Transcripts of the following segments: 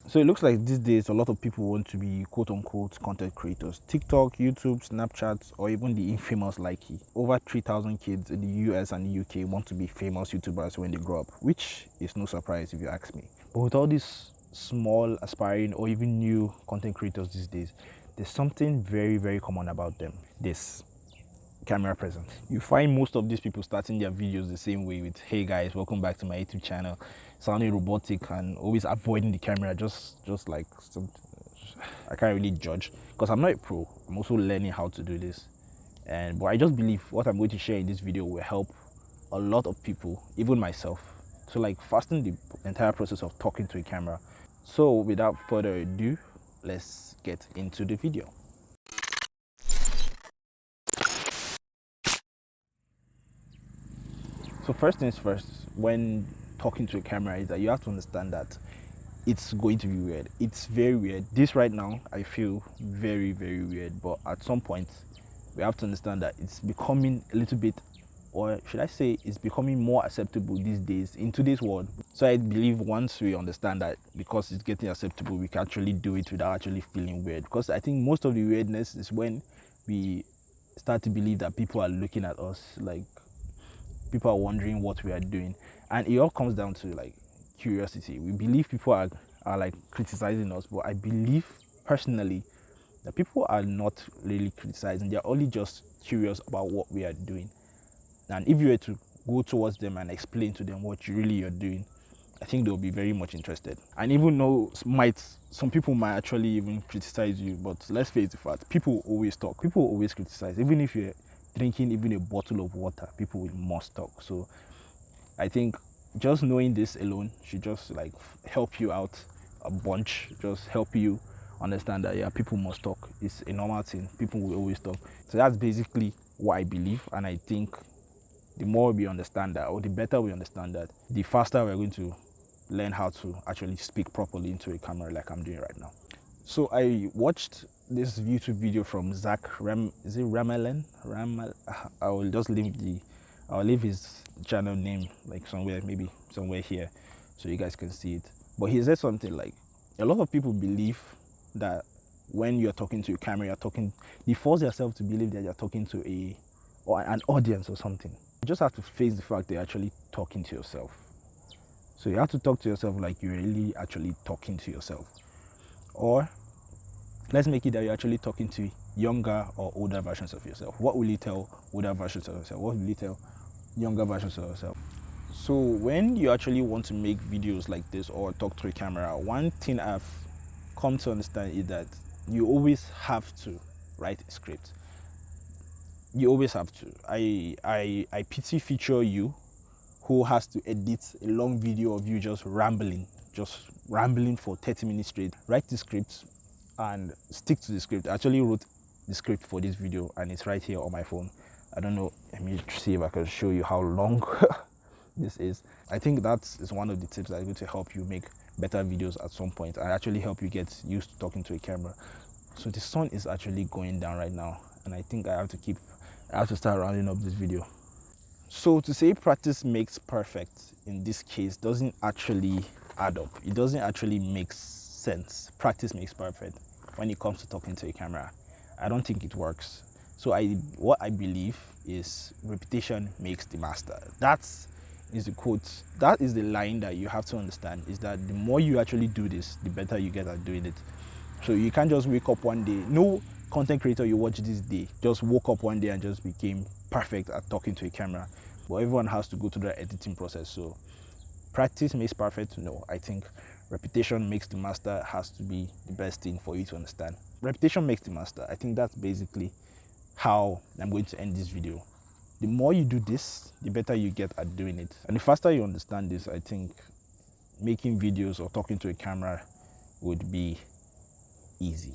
So it looks like these days a lot of people want to be quote-unquote content creators. TikTok, YouTube, Snapchat, or even the infamous Likey. Over 3,000 kids in the US and the UK want to be famous YouTubers when they grow up, which is no surprise if you ask me. But with all these small, aspiring, or even new content creators these days, there's something very, very common about them. This camera presence. You find most of these people starting their videos the same way with, "Hey guys, welcome back to my YouTube channel," sounding robotic and always avoiding the camera, just like some. I can't really judge because I'm not a pro. I'm also learning how to do this, but I just believe what I'm going to share in this video will help a lot of people, even myself, to like fasten the entire process of talking to a camera. So without further ado, let's get into the video. So first things first, when talking to a camera, is that you have to understand that it's going to be weird. It's very weird. This right now, I feel very, very weird. But at some point, we have to understand that it's becoming a little bit, or should I say, it's becoming more acceptable these days in today's world. So I believe once we understand that, because it's getting acceptable, we can actually do it without actually feeling weird. Because I think most of the weirdness is when we start to believe that people are looking at us, like people are wondering what we are doing, and it all comes down to like curiosity. We believe people are like criticizing us, but I believe personally that people are not really criticizing. They're only just curious about what we are doing. And if you were to go towards them and explain to them what you really are doing, I think they'll be very much interested. And even though some people might actually even criticize you, but let's face the fact, people always talk, people always criticize. Even if you're drinking even a bottle of water, people will must talk. So I think just knowing this alone should just like help you out a bunch, just help you understand that yeah, people must talk. It's a normal thing. People will always talk. So that's basically what I believe, and I think the more we understand that, or the better we understand that, the faster we're going to learn how to actually speak properly into a camera like I'm doing right now. So I watched this YouTube video from is it Ramelan? I will just I'll leave his channel name like somewhere, maybe somewhere here, so you guys can see it. But he said something like, a lot of people believe that when you're talking to a camera, you force yourself to believe that you're talking to an audience or something. You just have to face the fact that you're actually talking to yourself. So you have to talk to yourself like you're really actually talking to yourself. Or let's make it that you're actually talking to younger or older versions of yourself. What will you tell older versions of yourself? What will you tell younger versions of yourself? So when you actually want to make videos like this or talk to a camera, one thing I've come to understand is that you always have to write a script. You always have to. I pity future you who has to edit a long video of you just rambling for 30 minutes straight. Write the script and stick to the script. I actually wrote the script for this video and it's right here on my phone. I don't know, let me see if I can show you how long this is. I think that is one of the tips that is going to help you make better videos at some point and actually help you get used to talking to a camera. So the sun is actually going down right now, and I think I have to start rounding up this video. So to say practice makes perfect in this case doesn't actually add up. It doesn't actually make sense. Practice makes perfect when it comes to talking to a camera. I don't think it works. So what I believe is repetition makes the master. That is the quote. That is the line that you have to understand, is that the more you actually do this, the better you get at doing it. So you can't just wake up one day. No content creator you watch this day just woke up one day and just became perfect at talking to a camera. But everyone has to go through the editing process. So practice makes perfect. No, I think repetition makes the master has to be the best thing for you to understand. Repetition makes the master. I think that's basically how I'm going to end this video. The more you do this, the better you get at doing it. And the faster you understand this, I think making videos or talking to a camera would be easy.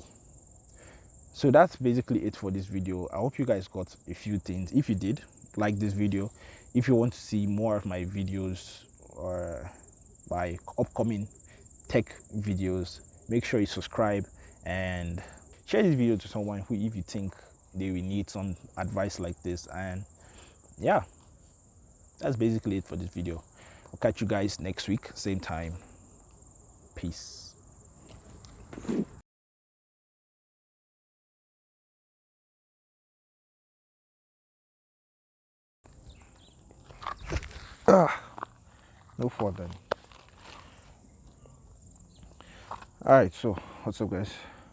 So that's basically it for this video. I hope you guys got a few things. If you did, like this video. If you want to see more of my videos or my upcoming tech videos, make sure you subscribe and share this video to someone who, if you think they will need some advice like this. And yeah, that's basically it for this video. I'll catch you guys next week, same time. Peace. No fun then. All right, so what's up, guys?